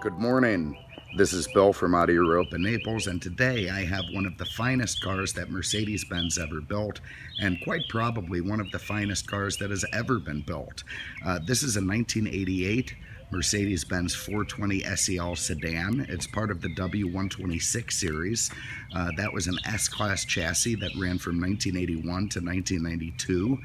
Good morning. This is Bill from out of Europa, Naples, and today I have one of the finest cars that Mercedes-Benz ever built, and quite probably one of the finest cars that has ever been built. This is a 1988 Mercedes-Benz 420SEL sedan. It's part of the W126 series. That was an S-Class chassis that ran from 1981 to 1992.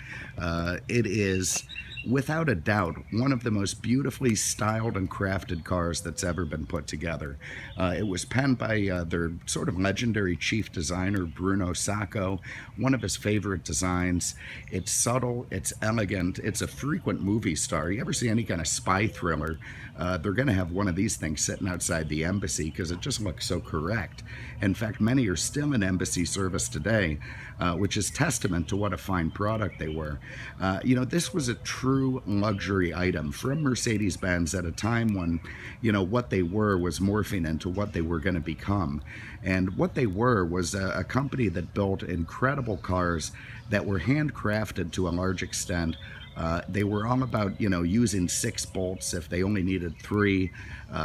It is, without a doubt, one of the most beautifully styled and crafted cars that's ever been put together. It was penned by their sort of legendary chief designer, Bruno Sacco, one of his favorite designs. It's subtle, it's elegant, it's a frequent movie star. You ever see any kind of spy thriller, they're going to have one of these things sitting outside the embassy because it just looks so correct. In fact, many are still in embassy service today, which is testament to what a fine product they were. You know, this was a true luxury item from Mercedes-Benz at a time when, you know, what they were was morphing into what they were going to become. And what they were was a company that built incredible cars that were handcrafted to a large extent. They were all about, you know, using 6 bolts if they only needed 3,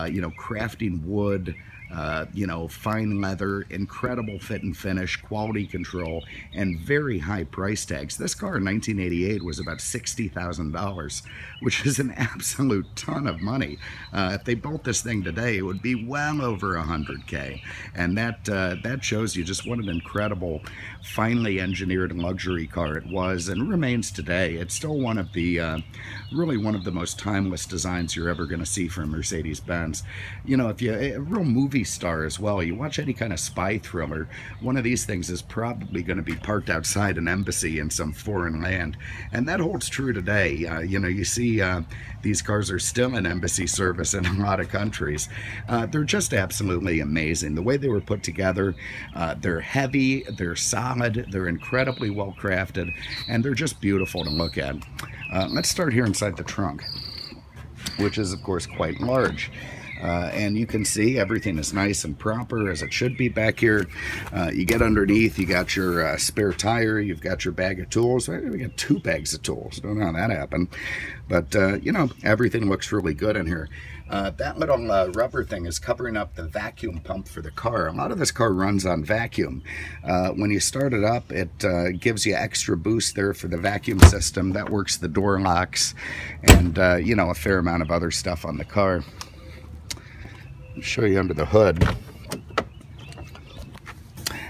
you know, crafting wood, you know, fine leather, incredible fit and finish, quality control, and very high price tags. This car in 1988 was about $60,000, which is an absolute ton of money. If they built this thing today, it would be well over $100K, and that shows you just what an incredible, finely engineered luxury car it was and remains today. It's still one of the really one of the most timeless designs you're ever going to see from Mercedes-Benz. You know, if you a real movie star as well, you watch any kind of spy thriller, one of these things is probably going to be parked outside an embassy in some foreign land, and that holds true today. You know, you see these cars are still in embassy service in a lot of countries. They're just absolutely amazing. The way they were put together, they're heavy, they're solid, they're incredibly well crafted, and they're just beautiful to look at. Let's start here inside the trunk, which is of course quite large. And you can see everything is nice and proper as it should be back here. You get underneath, you got your spare tire, you've got your bag of tools. We got 2 bags of tools. Don't know how that happened, but you know, everything looks really good in here. That little rubber thing is covering up the vacuum pump for the car. A lot of this car runs on vacuum. When you start it up, it gives you extra boost there for the vacuum system. That works the door locks and you know, a fair amount of other stuff on the car. I'll show you under the hood.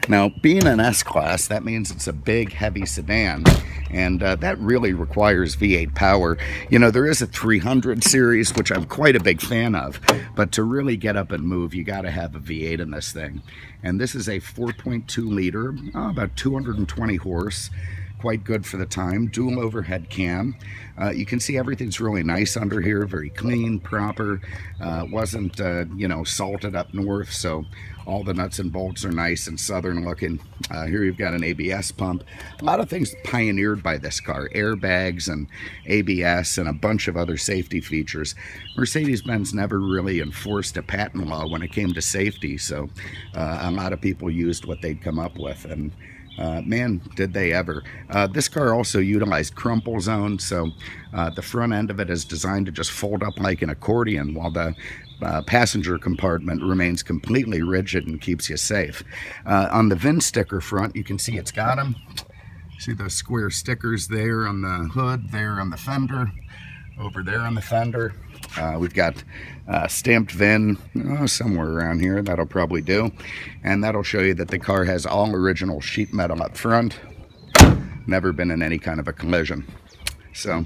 Now, being an S-Class, that means it's a big, heavy sedan, and that really requires V8 power. You know, there is a 300 series, which I'm quite a big fan of, but to really get up and move, you got to have a V8 in this thing. And this is a 4.2 liter, about 220 horse. Quite good for the time, dual overhead cam. You can see everything's really nice under here, very clean, proper. Wasn't you know, salted up north, so all the nuts and bolts are nice and southern looking. Here you've got an ABS pump. A lot of things pioneered by this car, airbags and ABS and a bunch of other safety features. Mercedes-Benz never really enforced a patent law when it came to safety, so a lot of people used what they'd come up with, and man, did they ever. This car also utilized crumple zone, so the front end of it is designed to just fold up like an accordion while the passenger compartment remains completely rigid and keeps you safe. On the VIN sticker front, you can see it's got them. See those square stickers there on the hood, there on the fender, over there on the fender. We've got stamped VIN somewhere around here. That'll probably do, and that'll show you that the car has all original sheet metal up front, never been in any kind of a collision. So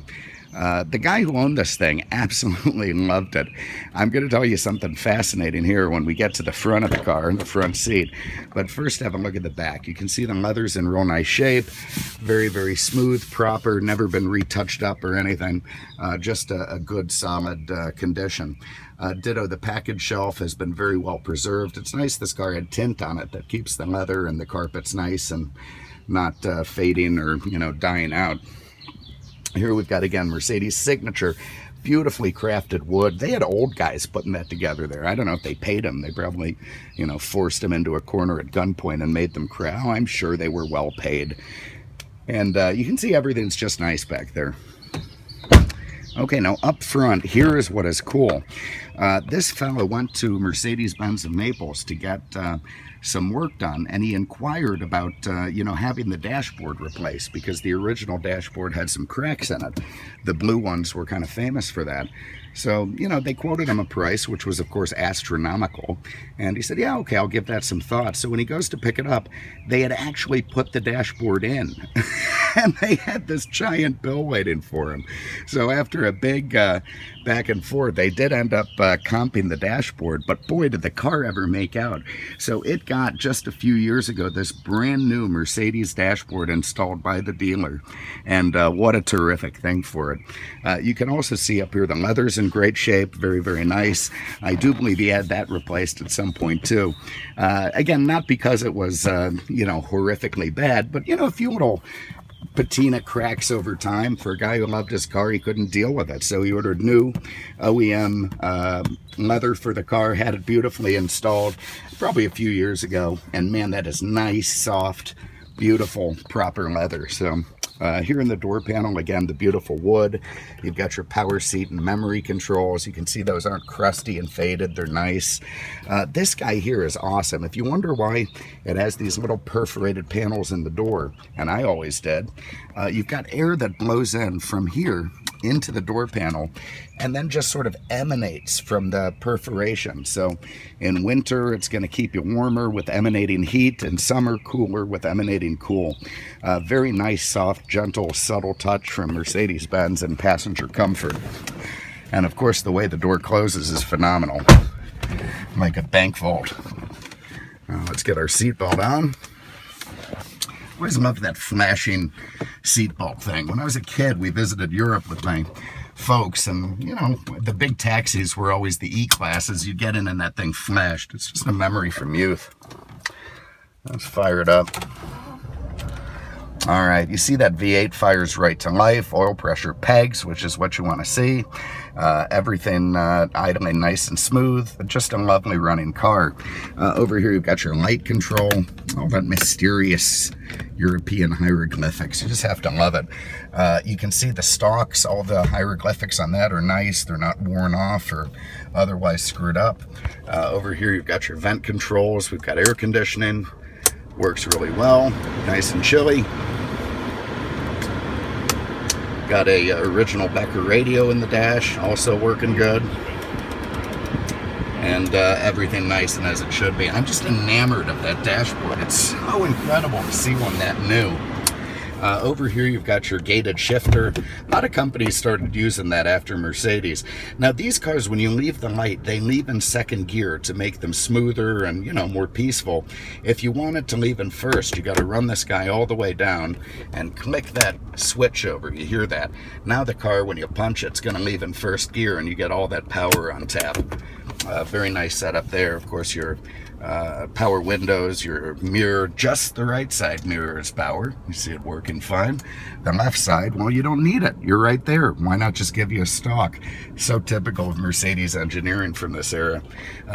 the guy who owned this thing absolutely loved it. I'm going to tell you something fascinating here when we get to the front of the car, the front seat. But first, have a look at the back. You can see the leather's in real nice shape. Very, very smooth, proper, never been retouched up or anything. Just a good, solid condition. Ditto, the package shelf has been very well preserved. It's nice this car had tint on it that keeps the leather and the carpets nice and not fading or, you know, dying out. Here we've got, again, Mercedes signature, beautifully crafted wood. They had old guys putting that together there. I don't know if they paid them. They probably, you know, forced them into a corner at gunpoint and made them craft. Oh, I'm sure they were well paid. And you can see everything's just nice back there. Okay, now up front, here is what is cool. This fellow went to Mercedes-Benz in Naples to get some work done, and he inquired about, you know, having the dashboard replaced because the original dashboard had some cracks in it. The blue ones were kind of famous for that. So, you know, they quoted him a price, which was, of course, astronomical. And he said, yeah, okay, I'll give that some thought. So when he goes to pick it up, they had actually put the dashboard in. And they had this giant bill waiting for him. So after a big back and forth, they did end up comping the dashboard. But boy, did the car ever make out. So it got, just a few years ago, this brand new Mercedes dashboard installed by the dealer. And what a terrific thing for it. You can also see up here the leather's in great shape, very, very nice. I do believe he had that replaced at some point too. Again, not because it was, you know, horrifically bad, but, you know, a few little patina cracks over time. For a guy who loved his car, he couldn't deal with it. So he ordered new OEM leather for the car, had it beautifully installed probably a few years ago. And man, that is nice, soft, beautiful, proper leather. So here in the door panel, again, the beautiful wood. You've got your power seat and memory controls. You can see those aren't crusty and faded. They're nice. This guy here is awesome. If you wonder why it has these little perforated panels in the door, and I always did, you've got air that blows in from here into the door panel and then just sort of emanates from the perforation. So in winter, it's going to keep you warmer with emanating heat, and summer cooler with emanating cool. Very nice, soft, gentle, subtle touch from Mercedes-Benz and passenger comfort. And of course, the way the door closes is phenomenal, like a bank vault. Let's get our seatbelt on. I always loved that flashing seatbelt thing. When I was a kid, we visited Europe with my folks, and, you know, the big taxis were always the E-classes. You get in and that thing flashed. It's just a memory from youth. Let's fire it up. All right, you see that V8 fires right to life. Oil pressure pegs, which is what you want to see. Everything idling nice and smooth. Just a lovely running car. Over here, you've got your light control. All that mysterious European hieroglyphics. You just have to love it. You can see the stalks. All the hieroglyphics on that are nice. They're not worn off or otherwise screwed up. Over here, you've got your vent controls. We've got air conditioning. Works really well. Nice and chilly. Got a original Becker radio in the dash, also working good. And everything nice and as it should be. I'm just enamored of that dashboard. It's so incredible to see one that new. Over here you've got your gated shifter. A lot of companies started using that after Mercedes. Now these cars, when you leave the light, they leave in second gear to make them smoother and, you know, more peaceful. If you want it to leave in first, you got to run this guy all the way down and click that switch over. You hear that? Now the car, when you punch it, it's going to leave in first gear and you get all that power on tap. Very nice setup there. Of course, your power windows, your mirror, just the right side mirror is power. You see it working fine. The left side, well, you don't need it. You're right there. Why not just give you a stock? So typical of Mercedes engineering from this era.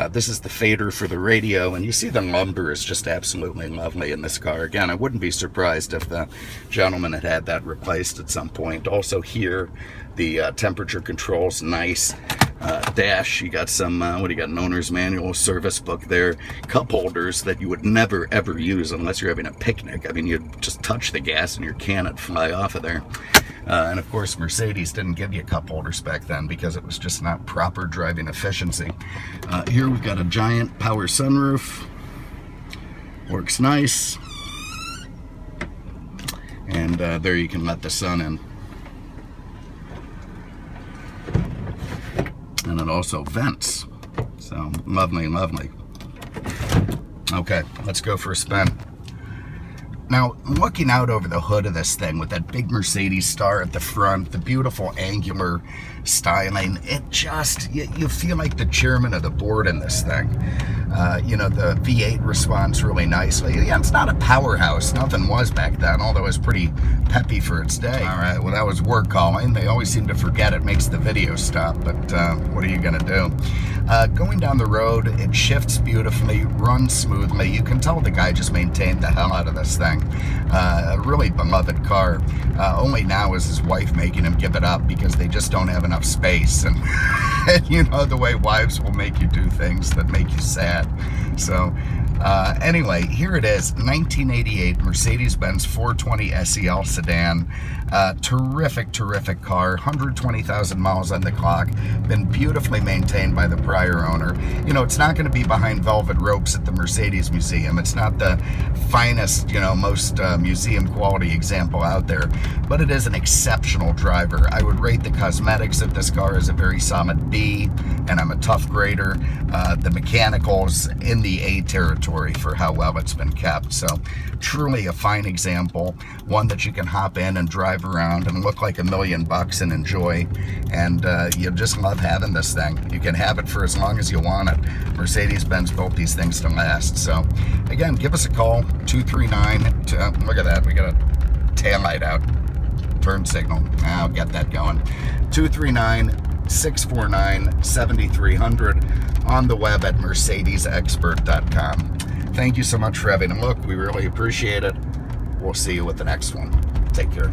This is the fader for the radio, and you see the lumber is just absolutely lovely in this car. Again, I wouldn't be surprised if the gentleman had had that replaced at some point. Also here, the temperature controls, nice. Dash, you got some, what do you got, an owner's manual, service book there, cup holders that you would never ever use unless you're having a picnic. I mean, you'd just touch the gas and your can would fly off of there. And of course, Mercedes didn't give you cup holders back then because it was just not proper driving efficiency. Here we've got a giant power sunroof. Works nice. And there you can let the sun in. And it also vents. So lovely, lovely. Okay, let's go for a spin. Now, looking out over the hood of this thing with that big Mercedes star at the front, the beautiful angular styling, it just, you feel like the chairman of the board in this thing. You know, the V8 responds really nicely. Yeah, it's not a powerhouse. Nothing was back then, although it was pretty peppy for its day. All right, well, that was work calling. They always seem to forget it makes the video stop, but what are you going to do? Going down the road, it shifts beautifully, runs smoothly. You can tell the guy just maintained the hell out of this thing. thing. A really beloved car. Only now is his wife making him give it up because they just don't have enough space. And, and you know the way wives will make you do things that make you sad. So anyway, here it is, 1988 Mercedes-Benz 420SEL sedan. Terrific, terrific car, 120,000 miles on the clock, been beautifully maintained by the prior owner. You know, it's not going to be behind velvet ropes at the Mercedes Museum. It's not the finest, you know, most museum quality example out there, but it is an exceptional driver. I would rate the cosmetics of this car as a very solid B, and I'm a tough grader. The mechanicals in the A territory for how well it's been kept. So truly a fine example, one that you can hop in and drive around and look like $1 million and enjoy, and you just love having this thing. You can have it for as long as you want it. Mercedes-Benz built these things to last. So again, give us a call, 239, look at that, we got a tail light out, turn signal, I'll get that going, 239-649-7300, on the web at mercedesexpert.com. Thank you so much for having a look. We really appreciate it. We'll see you with the next one. Take care.